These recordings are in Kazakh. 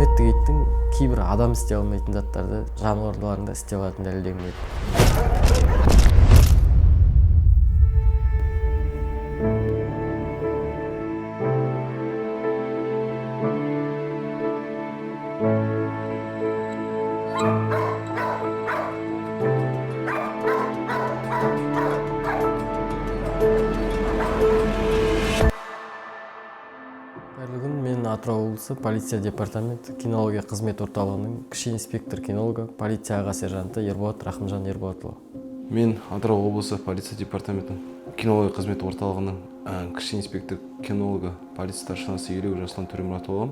Қызметтік иттің кейбір адам істей алмайтын заттарды жануарлардың да істей алатынын дәлелдегім келеді. Мен Атырау облысы полиция департаменті кинология қызмет орталығының кіші инспектор кинологы, полиция аға сержанты Ерболат Рахымжан Ерболатұлы. Мен Атырау облысы полиция департаментінің кинология қызмет орталығының кіші инспектор кинологы, полиция старшинасы Елеу Жасұлан Төремұратұлы.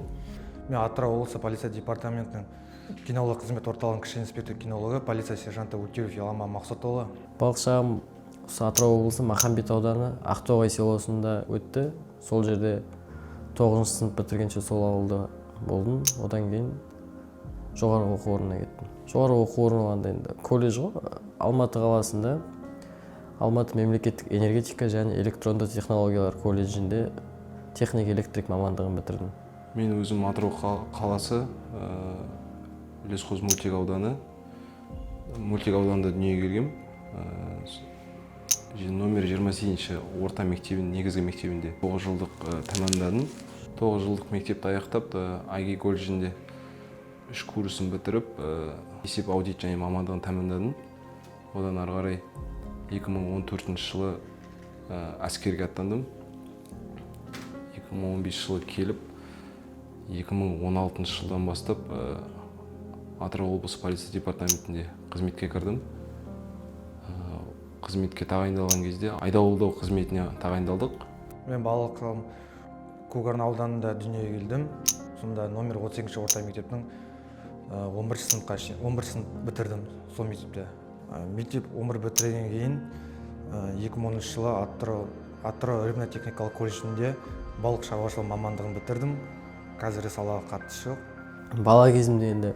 Мен Атырау облысы полиция департаментінің кинология қызмет орталығының кіші инспектор кинологы, полиция сержанты Утиров Ялама Мақсатұлы. Балықшағым Атырау облысы Махамбет ауданы Ақтоғай селосында өтті. Сол жерде 9-шы сынып бітіргенше сол ауылда болдым. Одан кейін жоғарғы оқу орнына кеттім. Жоғарғы оқу орны болғанда енді колледж ғой. Алматы қаласында Алматы мемлекеттік энергетика және электронды технологиялар колледжінде техник электрик мамандығын бітірдім. Мен өзім Атырау қаласы Лесхоз мөлтек ауданы. Мөлтек ауданында дүниеге келгем. Номер 28-ші орта мектебінің негізгі мектебінде 9 жылдық тәмамдадым. 9 жылдық мектепті аяқтап, IGI колледжінде 3 курсын бітіріп, есеп аудит және мамандығын тәмамдадым. Одан ары қарай 2014 жылы әскерге аттандым. 2015 жылы келіп, 2016 жылдан бастап Атырау облысы полиция департаментінде қызметке кірдім. Қызметке тағайындалған кезде айдауылдау қызметіне тағайындалдық. Мен Балықшағым Көкарна ауданында дүниеге келдім. Сонда номер 38-ші орта мектептің 11 сынып бітірдім сол мектепте. Мектеп 11 бітіргеннен кейін 2013 жылы Атырау рыбно-техникалық колледжінде балық шаруашылығы мамандығын бітірдім. Қазір салаға қатысы жоқ. Бала кезімде енді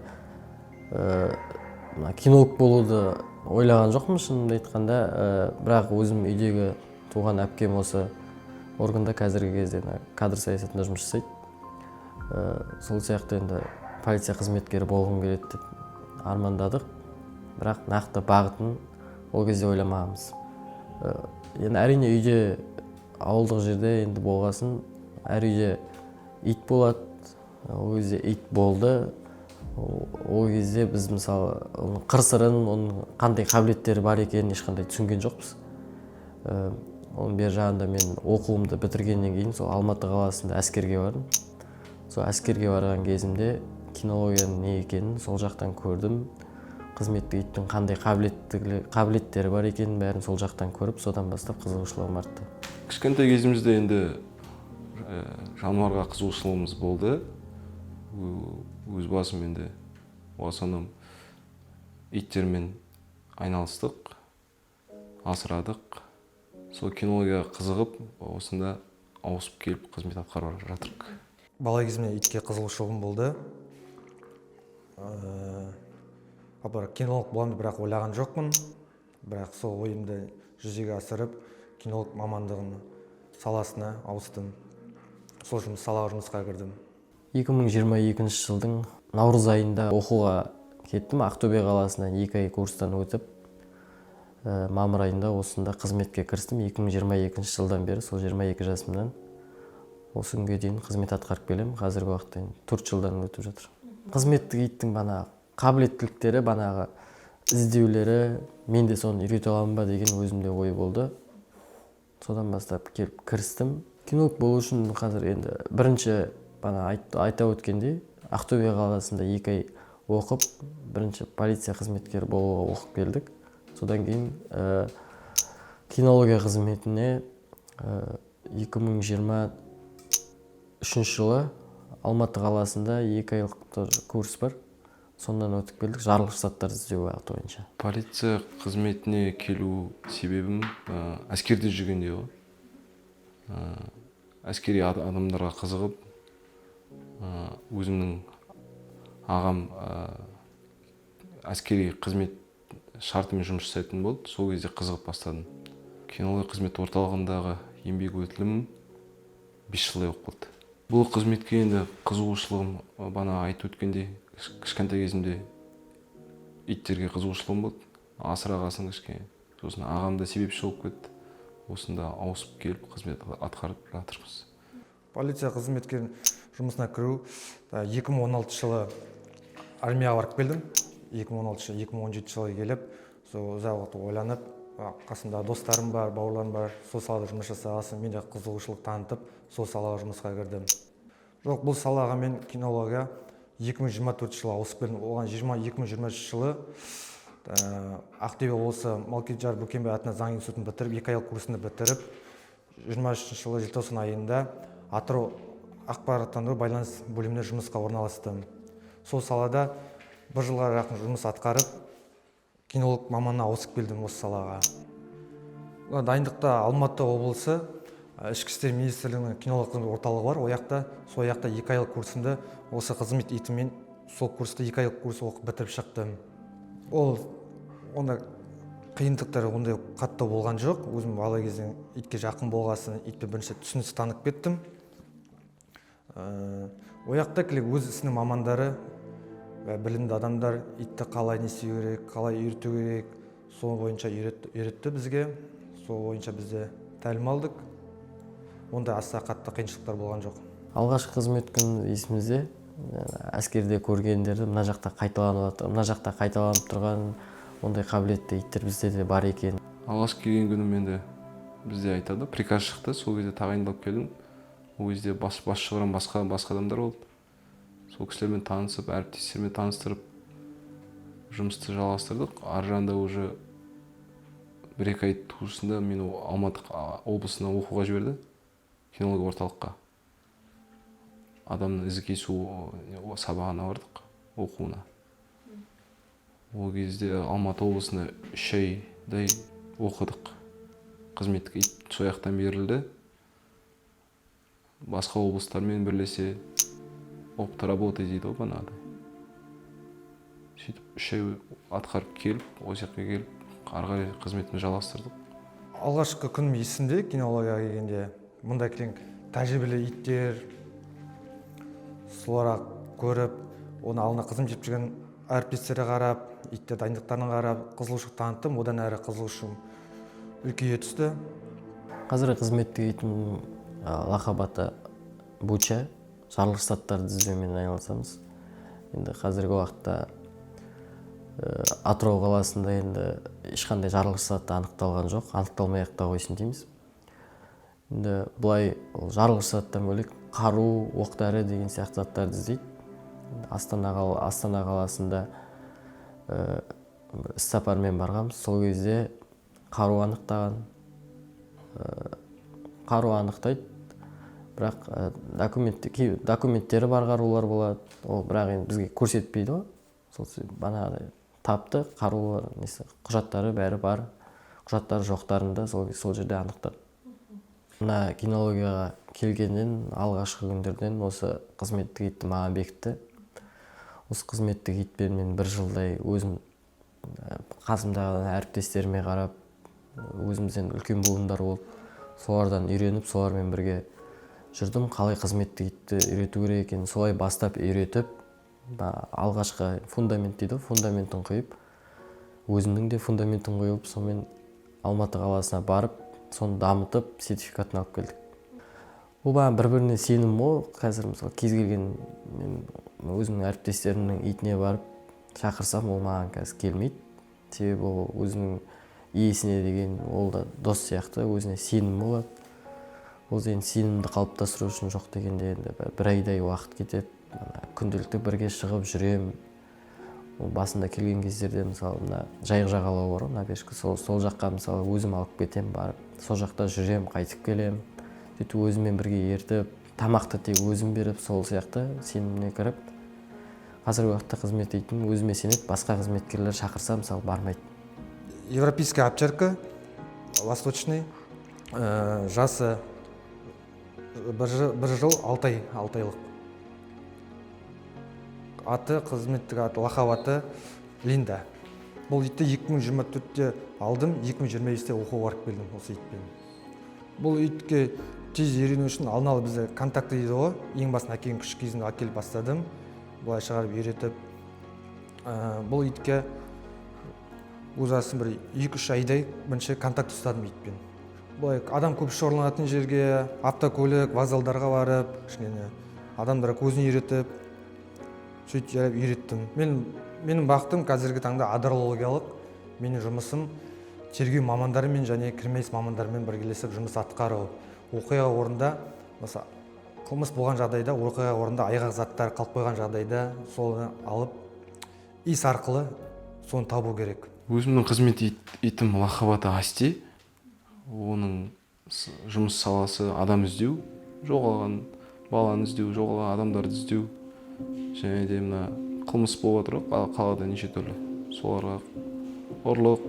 кинолог болуды ойлаған жоқпын шынымды айтқанда, бірақ өзім үйдегі туған әпкем осы органда қазіргі кезде кадр саясатында жұмыс жасайды. Сол сияқты енді полиция қызметкері болғым келеді деп армандадық, бірақ нақты бағытын ол кезде ойламағанбыз. Енді әрине үйде ауылдық жерде енді болғасын, әр үйде ит болады, ол кезде ит болды. Ол кезде біз мысалы қыр-сырын, оның қандай қабілеттері бар екенін ешқандай түсінген жоқпыз. Оның бер жағында мен оқуымды бітіргеннен кейін сол Алматы қаласында әскерге бардым. Сол әскерге барған кезімде кинологияның не екенін сол жақтан көрдім. Қызметтік иттің қандай қабілеттері бар екенін бәрін сол жақтан көріп, содан бастап қызығушылығым артты. Кішкентай кезімізде енді жануарға қызығушылығымыз болды. Өз басым енді осыным иттермен айналыстық, асырадық. Сол кинологияға қызығып, осында ауысып келіп қызмет атқарып жатырмық. Бала кезімде итке қызығушылығым болды. Кинолог боламын бірақ ойлаған жоқпын. Бірақ сол ойымды жүзеге асырып, кинолог мамандығын саласына ауыстым. Сол салаға жұмысқа кірдім. 2022 жылдың наурыз айында оқуға кеттім. Ақтөбе қаласынан 2 ай курстан өтіп, мамыр айында осында қызметке кірістім. 2022 жылдан бері, сол 22 жасымнан осы күнге дейін қызмет атқарып келем. Қазіргі уақытта 4 жылдан өтіп жатыр. Қызметтік иттің қабілеттіліктері, іздеулері, мен де соны үйрете аламын ба деген өзімде ой болды. Содан бастап келіп кірістім. Кинолог болу үшін қазір енді бірінші айта өткенде Ақтөбе қаласында 2 ай оқып, бірінші полиция қызметкері болуға оқып келдік. Содан кейін кинология қызметіне 2023 жылы Алматы қаласында 2 айлық курс бар. Сондан өтіп келдік, жарлық рұқсаттарды іздеу бағыты бойынша. Полиция қызметіне келу себебім әскерде жүргенде ғой. Әскери адамдарға қызығып, өзімнің ағам әскери қызмет шартымен жұмыс жасайтын болды. Сол кезде қызығып бастадым. Кинология қызмет орталығындағы еңбек өтілім 5 жылдай болып қалды. Бұл қызметке енді қызығушылығым бана айтып өткендей кішкентай кезімде иттерге қызығушылығым болды. Асырағасын кішкене. Сосын ағам да себепші болып кетті. Осында ауысып келіп қызмет атқарып жатырмыз. Полиция қызметкер жұмысына кіру 2016 жылы армияға барып келдім. 2016-2017 жылы келіп, сол ұзақ уақыт ойланып, қасымда достарым бар, бауырларым бар, сол салада жұмыс жасағасын, мен де қызығушылық танытып, сол салаға жұмысқа кірдім. Жоқ, бұл салаға мен кинология 2024 жылы ауысып келдім. Оған 2023 жылы Ақтөбе облысы Малкеджар Бөкенбай атындағы заң институтын бітіріп, 2 айлық курсында бітіріп, 23 жылы желтоқсан айында Атырау ақпараттандыру байланыс бөліміне жұмысқа орналастым. Сол салада бір жылға жақын жұмыс атқарып, кинолог маманына ауысып келдім осы салаға. Дайындықта Алматы облысы Ішкі істер министрлігінің кинолог қызмет орталығы бар. Сол жақта 2 айлық курсында осы қызмет итімен сол курсты 2 айлық курс оқып бітіріп шықтым. Онда қиындықтар ондай қатты болған жоқ. Өзім бала кезден итке жақын болғасын, итпен бірінші түсіністік танып кеттім. Ояқта өз ісінің мамандары, білімді адамдар итті қалай не істеу керек, қалай үйрету керек, сол бойынша үйретті бізге. Сол бойынша бізде тәлім алдық. Онда аса қатты қиыншылықтар болған жоқ. Алғашқы қызмет күні есімізде әскерде көргендерді мына жақта қайталанып тұрған ондай қабілетті иттер бізде де бар екен. Алғаш келген күнім енді бізде айтады, приказ шықты, сол кезде тағайындалып келдім. Ол кезде басшыларым басқа адамдар болды. Сол кісілермен танысып, әріптестермен таныстырып, жұмысты жалғастырдық. Ар жағында уже 1-2 ай туысында мені Алматы облысына оқуға жіберді, кинология орталыққа. Адамның ізі кесу сабағына бардық, оқуына. Ол кезде Алматы облысына 3 айдай оқыдық. Қызметтік ит сол жақтан берілді. Басқа облыстармен бірлесе опыт работы дейді ғой банағыдай. Сөйтіп 3 ай атқарып келіп, осы жаққа келіп, ары қарай қызметімізді жалғастырдық. Алғашқы күнім есімде кинологияға келгенде мұнда тәжірибелі иттер соларға көріп, оны алдына қызмет етіп жүрген әріптестерге қарап, иттер дайындықтарына қарап, қызығушылық таныттым. Одан әрі қызығушылығым үлкейе түсті. Қазіргі қызметтегі итімнің лақабаты Буча, жарылғыш заттарды іздеумен айналысамыз. Енді қазіргі уақытта Атырау қаласында енді ешқандай жарылғыш заты анықталған жоқ, анықталмай та қойсын дейміз. Енді бұлай жарылғыш заттан бөлек қару, оқ-дәрі деген сияқты заттарды іздейді. Астана қаласында іс-сапармен барғанбыз. Сол кезде қару анықтайды. Бірақ документтері бар қарулар болады. Ол бірақ енді бізге көрсетпейді ғой. Сол банағыдай тапты, қарулар, құжаттары бәрі бар. Құжаттары жоқтарында сол жерде анықтады. Мына кинологияға келгеннен алғашқы күндерден осы қызметтік итті маған бекітті. Осы қызметтік итпен мен 1 жылдай өзім қасымдағы әріптестеріме қарап, өзімізден үлкен буындар болып, солардан үйреніп, солармен бірге жүрдім. Қалай қызметтік итті үйрету керек екенін солай бастап үйретіп, алғашқы фундамент дейді, фундаментін құйып, өзімнің де фундаментін құйып, сонымен Алматы қаласына барып, соны дамытып, сертификатын алып келдік. Бұл маған бір-біріне сенім мол. Қазір мысалы кез келген өзімнің әріптестерімнің итіне барып шақырсам, ол маған қазір келмейді. Себебі ол өзінің иесіне деген ол да дос сияқты өзіне сенім болады. Ол енді сенімді қалыптастыру үшін жоқ дегенде енді 1 айдай уақыт кетеді. Күнделікті бірге шығып жүрем. Басында келген кездерде мысалы мына жайық жағалауы бар, мына берші сол жаққа мысалы өзім алып кетем, барып сол жақта жүрем, қайтып келем. Сөйтіп өзіммен бірге ертіп, тамақты тек өзім беріп, сол сияқты сеніміне кіріп, қазіргі уақытта қызмет ететін өзіме сенеді, басқа қызметкерлер шақырса мысалы бармайды. Европейская овчарка, восточный, жасы 1 жыл 6 айлық. Аты, қызметтік аты, лақап Линда. Бұл итті 2024-те алдым, 2025-те оқуға барып келдім осы итпен. Бұл итке тез үйрену үшін алдын ала бізде контакты дейді ғой. Ең басын әкем күшік кезінде әкеліп бастадым. Былай шығарып үйретіп. Бұл итке өзасын бір 2-3 айдай бірінші контакт ұстадым итпен. Былай адам көп шоғырланатын жерге, автокөлік, вокзалдарға барып, кішкене адамдарға көзін үйретіп, сөйтіп үйреттім. Менің бағытым қазіргі таңда адрологиялық. Менің жұмысым тергеу мамандарымен және криминалист мамандармен біргелесіп жұмыс атқару. Оқиға орнында, мысалы, қылмыс болған жағдайда, оқиға орнында айғақ заттар қалып қойған жағдайда, соны алып, иіс арқылы соны табу керек. Өзімнің қызмет итім лақабаты Асти. Оның жұмыс саласы адам іздеу, жоғалған баланы іздеу, жоғалған адамдарды іздеу. Және де мына қылмыс болып жатыр ғой, қалада неше түрлі. Соларға ұрлық,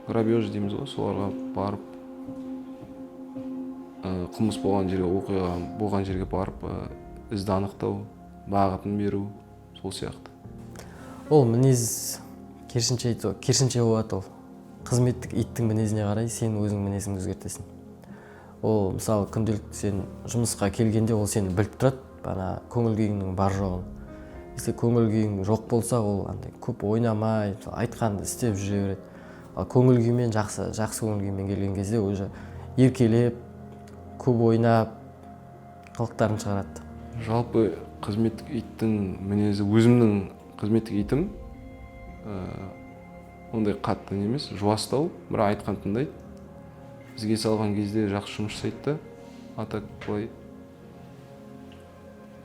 грабеж дейміз ғой, соларға барып қылмыс болған жерге, оқиға болған жерге барып ізді анықтау, бағытын беру, сол сияқты. Ол мінез керісінше болады. Ол қызметтік иттің мінезіне қарай сен өзің мінезіңді өзгертесің. Ол мысалы күнделікті сен жұмысқа келгенде ол сені біліп тұрады, бана көңіл күйіңнің бар жоғын. Если көңіл күйің жоқ болса, ол андай көп ойнамай, айтқанды істеп жүре береді. Ал көңіл күймен жақсы көңіл күймен келген кезде уже еркелеп, көп ойнап, қылықтарын шығарады. Жалпы қызметтік иттің мінезі, өзімнің қызметтік итім ондай қатты емес, жуастау, бірақ айтқан тыңдайды. Бізге салған кезде жақсы жұмыс жасайды да, атак былай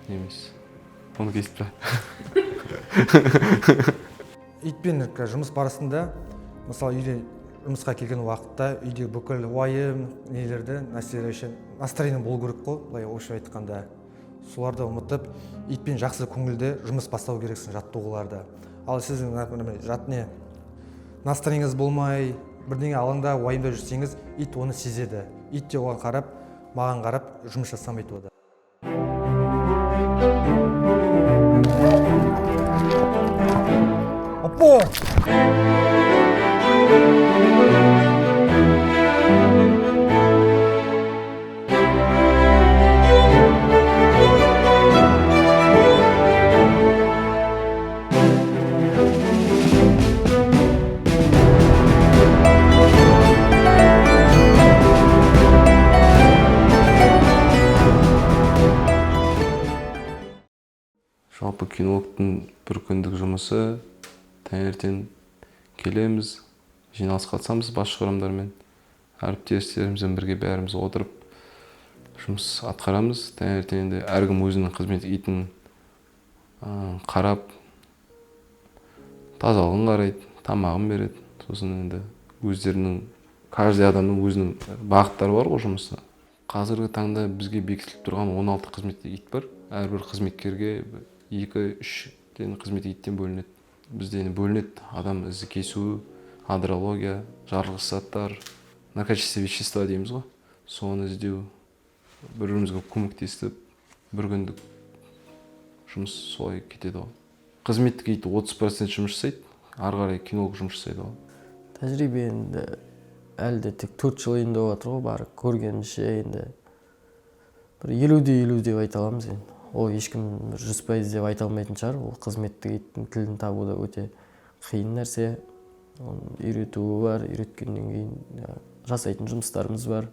емес. Оны кесіп тұра. Итпен жұмыс барысында, мысалы үйде жұмысқа келген уақытта үйде бүкіл уайым, настроение болу керек қой, былай орысша айтқанда. Соларды ұмытып, итпен жақсы көңілде жұмыс бастау керексің жаттығуларда. Ал сіздің настроениеңіз болмай, бірдеңе алаңда уайымда жүрсеңіз, ит оны сезеді. Ит те оған қарап, маған қарап жұмыс жасамайды ода. Опа! Жалпы кинологтың бір күндік жұмысы таңертең келеміз, жиналыс қатысамыз басшы құрамдармен, әріптестерімізбен бірге бәріміз отырып жұмыс атқарамыз. Таңертең енді әркім өзінің қызмет итін қарап, тазалығын қарайды, тамағын береді. Сосын енді өздерінің, каждый адамның өзінің бағыттары бар ғой жұмысына. Қазіргі таңда бізге бекітіліп тұрған 16 қызметтік ит бар. Әрбір қызметкерге 2-3 қызметтік иттен бөлінеді. Бізде бөлінеді адам ізі кесу, адрология, жарылғыш заттар, наркотические вещества дейміз ғой. Соны іздеу, бір-бірімізге көмектесіп, бір күндік жұмыс солай кетеді ғой. Қызметтік ит 30% жұмыс жасайды, ары қарай кинолог жұмыс жасайды ғой. Тәжірибе енді әлде тек 4 жыл енді отыр ғой, бары көргенше енді бір 50-50 деп айта аламыз енді. Ол ешкім 100% деп айта алмайтын шығар. Ол қызметтік иттің тілін табу да өте қиын нәрсе. Оны үйретуі бар, үйреткеннен кейін жасайтын жұмыстарымыз бар.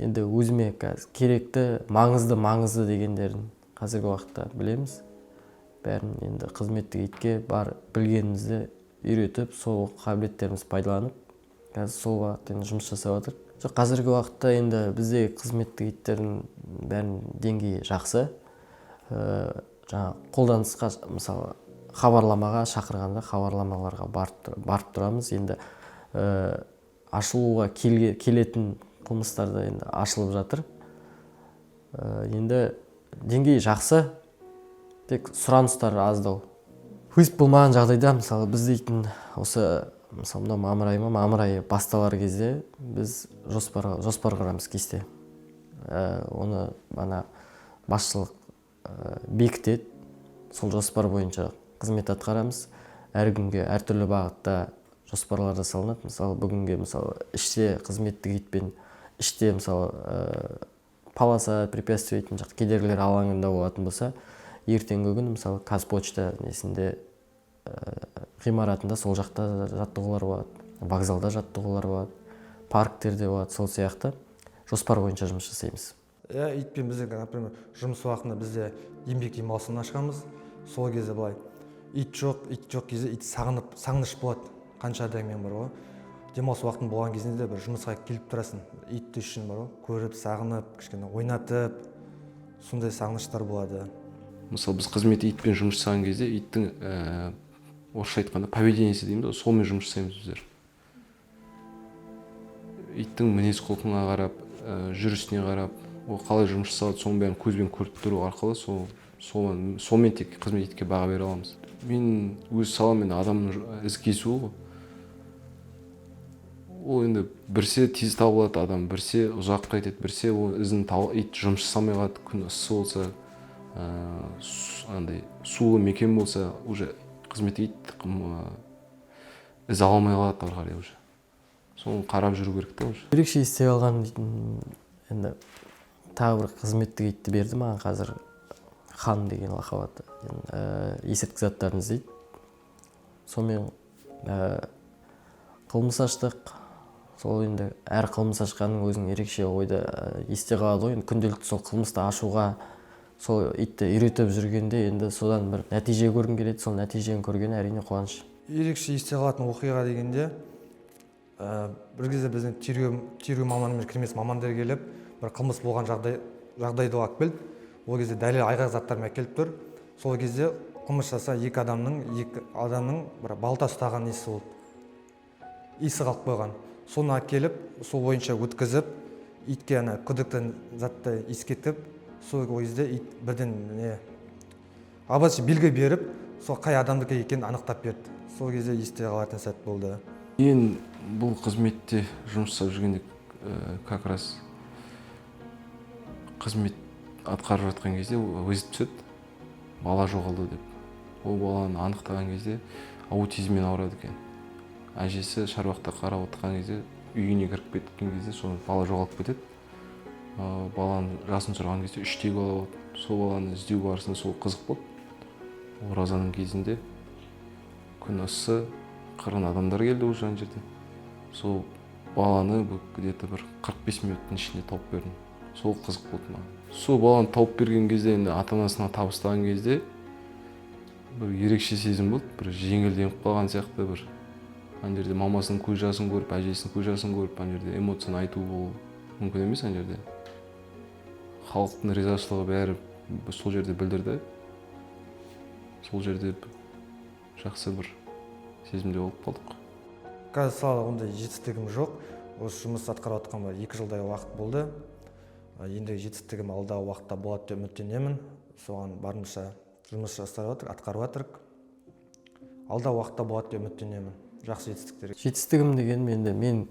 Енді өзіме керекті, маңызды дегендерін қазіргі уақытта білеміз. Бәрін енді қызметтік итке бар білгенімізді үйретіп, сол қабілеттеріміз пайдаланып, қазір сол бағытта жұмыс жасап жатыр. Қазіргі уақытта енді бізде қызметтік иттердің бәрін деңгейі жақсы. Жаңа қолданысқа, мысалы, хабарламаға шақырғанда хабарламаларға барып тұрамыз. Енді ашылуға келетін қылмыстарда енді ашылып жатыр. Енді деңгейі жақсы, тек сұраныстар аздау. Өсіп болмаған жағдайда, мысалы, біз дейтін осы, мысалы, мамыр айы басталар кезде біз жоспар құрамыз кесте. Оны басшылық бекітеді. Сол жоспар бойынша қызмет атқарамыз. Әр күнге әртүрлі бағытта жоспарлар жасалынады. Мысалы, бүгінге іште қызметтік итпен іште мысалы полоса препятствие дейтін жақ кедергілер алаңында болатын болса, ертеңгі күні мысалы Қазпочта несінде ғимаратында сол жақта жаттығулар болады, вокзалда жаттығулар болады, парктерде болады, сол сияқты жоспар бойынша жұмыс жасаймыз. Итпен бізде, например, жұмыс уақытында бізде еңбек демалысын ашқанбыз. Сол кезде былай ит жоқ кезде ит сағыныш болады. Қанша адаммен бар ғой. Демалыс уақытын болған кезінде бір жұмысқа келіп тұрасың. Ит үшін бар ғой, көріп, сағынып, кішкене ойнатып, сондай сағыныштар болады. Мысалы біз қызметте итпен жұмыс жасаған кезде иттің орысша айтқанда поведениесі дейміз ғой, солмен жұмыс жасаймыз біздер. Иттің мінез құлқына қарап, жүрісіне қарап, ол қалай жұмыс жасалады, соның бәрін көзбен көріп тұру арқылы сонымен тек қызмет итке баға бере аламыз. Мен өз салам енді адамның із кесуі ғой. Ол енді бірсе тез табылады адам, бірсе ұзақ қайтеді, бірсе ол ит жұмыс жасамай қалады, күн ыссы болса, андай сулы мекен болса, уже қызметте ит із ала алмай қалады ары қарай уже. Соны қарап жүру керек та уже. Ерекше есте алған енді тағы бір қызметтік итті берді маған қазір, хан деген лақап аты. Есірткі заттарын іздейді. Сонымен қылмыс аштық. Сол енді әр қылмыс ашқанның өзінің ерекше ойда есте қалады ғой. Күнделікті сол қылмысты ашуға, сол итті үйретіп жүргенде енді содан бір нәтиже көргім келеді. Сол нәтижені көрген әрине қуаныш. Ерекше есте қалатын оқиға дегенде, бір кезде біздің тергеу маманымен кірмес мамандар келіп, бір қылмыс болған жағдайды алып келді. Ол кезде дәлел айғақ заттармен әкеліп тұр. Сол кезде қылмыс жасаған екі адамның бір балта ұстаған исі болды. Исі қалып қойған. Соны әкеліп, сол бойынша өткізіп, итке күдікті затты ескертіп, сол кезде ит бірден абатшы белгі беріп, сол қай адамдікі екенін анықтап берді. Сол кезде есте қалатын сәт болды. Мен бұл қызметте жұмыс жасап жүргенде как раз қызмет атқарып жатқан кезде визит түседі, бала жоғалды деп. Ол баланы анықтаған кезде аутизммен ауырады екен. Әжесі шаруақта қарап отырған кезде, үйіне кіріп кеткен кезде соны бала жоғалып кетеді. Баланың жасын сұраған кезде 3-тегі бала болды. Сол баланы іздеу барысында сол қызық болды. Оразаның кезінде күн ыссы, қырғын адамдар келді уже ана жерде. Сол баланы где-то бір 45 минуттың ішінде тауып бердім. Сол қызық болды маған. Сол баланы тауып берген кезде, енді ата-анасына табыстаған кезде бір ерекше сезім болды. Бір жеңілденіп қалған сияқты бір. Ана жерде мамасының көз жасын көріп, әжесінің көз жасын көріп, ана жерде эмоцияны айту болу мүмкін емес ана жерде. Халықтың ризашылығы бәрі сол жерде білдірді. Сол жерде жақсы бір сезімде болып қалдық. Қазір салада ондай жетістігім жоқ. Осы жұмыс атқарып жатқаныма 2 жылдай уақыт болды. Енді жетістігім алдағы уақытта болады деп үміттенемін. Соған барынша жұмыс атқарып жатырмық. Алдағы уақытта болады деп үміттенемін. Жақсы жетістіктер. Жетістігім деген мен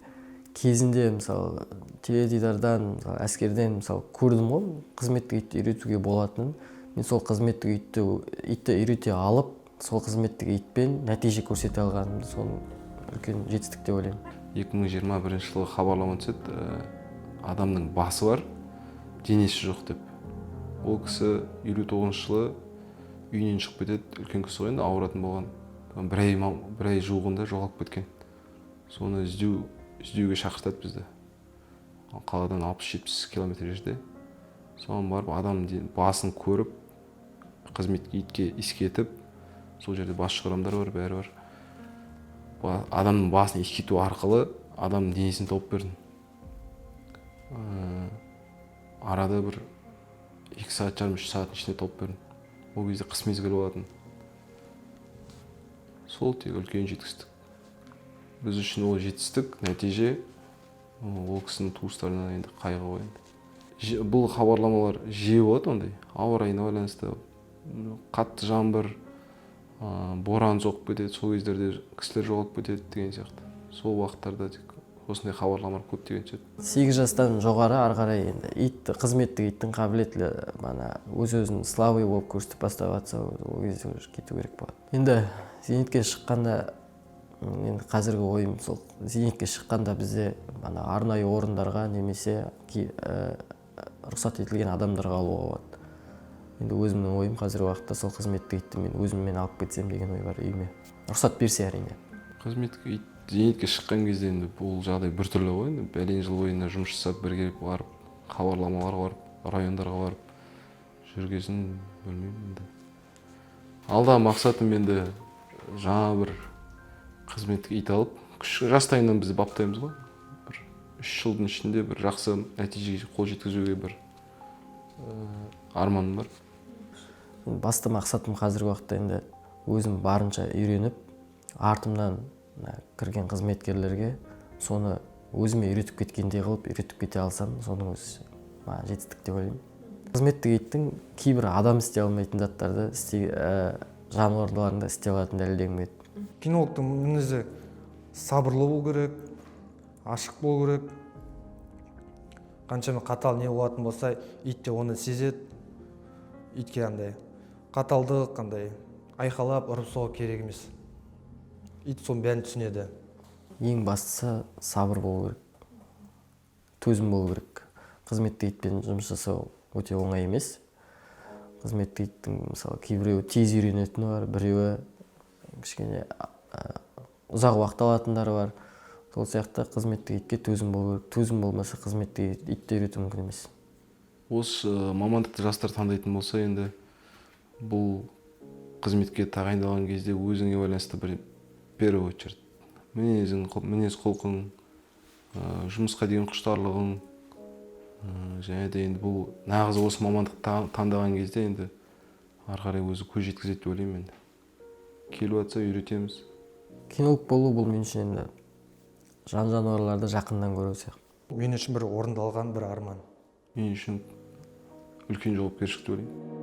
кезінде мысалы теледидардан, әскерден мысалы көрдім ғой, қызметтік итті үйретуге болатынын. Мен сол қызметтік итті үйрете алып, сол қызметтік итпен нәтиже көрсете алғанымды соны үлкен жетістік деп ойлаймын. 2021 жылы хабарлама түседі, адамның басы бар, денесі жоқ деп. Ол кісі 59 жылы үйінен шығып кетеді, үлкен кісі ғой енді, ауыратын болған. Бір ай жуығында жоғалып кеткен. Соны іздеуге шақыртады бізді. Қаладан 60-70 километр жерде. Соған барып адамның басын көріп, қызметке итке искетіп, сол жерде бас шығарамдар бар, бәрі бар. Адамның басын искету арқылы адамның денесін тауып бердім. Арада бір 2 сағат жарым, 3 сағаттың ішінде тауып бердім. Ол кезде қыс мезгілі болатын. Сол тек үлкен жетістік. Біз үшін ол жетістік, нәтиже, ол кісінің туыстарына енді қайғы ғой енді. Бұл хабарламалар жиі болады ондай. Ауа райына байланысты қатты жаңбыр, боран соғып кетеді, сол кездерде кісілер жоғалып кетеді деген сияқты. Сол уақыттарда тек осындай хабарламалар көптеген түседі. 8 жастан жоғары ары қарай енді қызметтік иттің қабілеті өз-өзін слабый болып көрсетіп бастап жатса, ол кезде уже кету керек болады. Енді зейнетке шыққанда енді қазіргі ойым сол зейнетке шыққанда бізде ана арнайы орындарға немесе рұқсат етілген адамдарға алуға болады. Енді өзімнің ойым қазіргі уақытта сол қызметтік итті мен өзіммен алып кетсем деген ой бар үйіме. Рұқсат берсе әрине. Қызметтік ит зейнетке шыққан кезде енді бұл жағдай біртүрлі ғой. Енді бәлен жыл бойына жұмыс жасап бірге барып, хабарламаларға барып, райондарға барып жүргесін білмеймін енді. Алдағы мақсатым енді жаңа бір қызметтік ит алып, жастайынан біз баптаймыз ғой. Бір 3 жылдың ішінде бір жақсы нәтижеге қол жеткізуге бір арманым бар. Басты мақсатым қазіргі уақытта енді өзім барынша үйреніп, артымнан кірген қызметкерлерге соны өзіме үйретіп кеткендей қылып үйретіп кете алсам, соның өзі маған жетістік деп ойлаймын. Қызметтік иттің кейбір адам істей алмайтын заттарды жануарларында істей алатын дәлелденген. Кинологтың мінезі сабырлы болу керек, ашық болу керек. Қаншама қатал не болатын болса, ит те оны сезеді. Итке андай қаталдық, қандай айқалап ұрып соғу керек емес. Ит соның бәрін түсінеді. Ең бастысы сабыр болу керек, төзім болу керек. Қызметтік итпен жұмыс жасау өте оңай емес. Қызметтік иттің мысалы кейбіреуі тез үйренетіні бар, біреуі кішкене ұзақ уақыт алатындары бар. Сол сияқты қызметтік итке төзім болу керек. Төзім болмаса қызметтік итті үйрету мүмкін емес. Осы мамандықты жастар таңдайтын болса, енді бұл қызметке тағайындалған кезде өзіңе байланысты бір первый очередь мінез құлқың, жұмысқа деген құштарлығың, және де енді бұл нағыз осы мамандықты таңдаған кезде енді ары қарай өзі көз жеткізеді деп ойлаймын енді. Келіп жатса үйретеміз. Кинолог болу бұл мен үшін енді жан-жануарларды жақыннан көру сияқты. Мен үшін бір орындалған бір арман. Мен үшін үлкен жауапкершілік деп ойлаймын.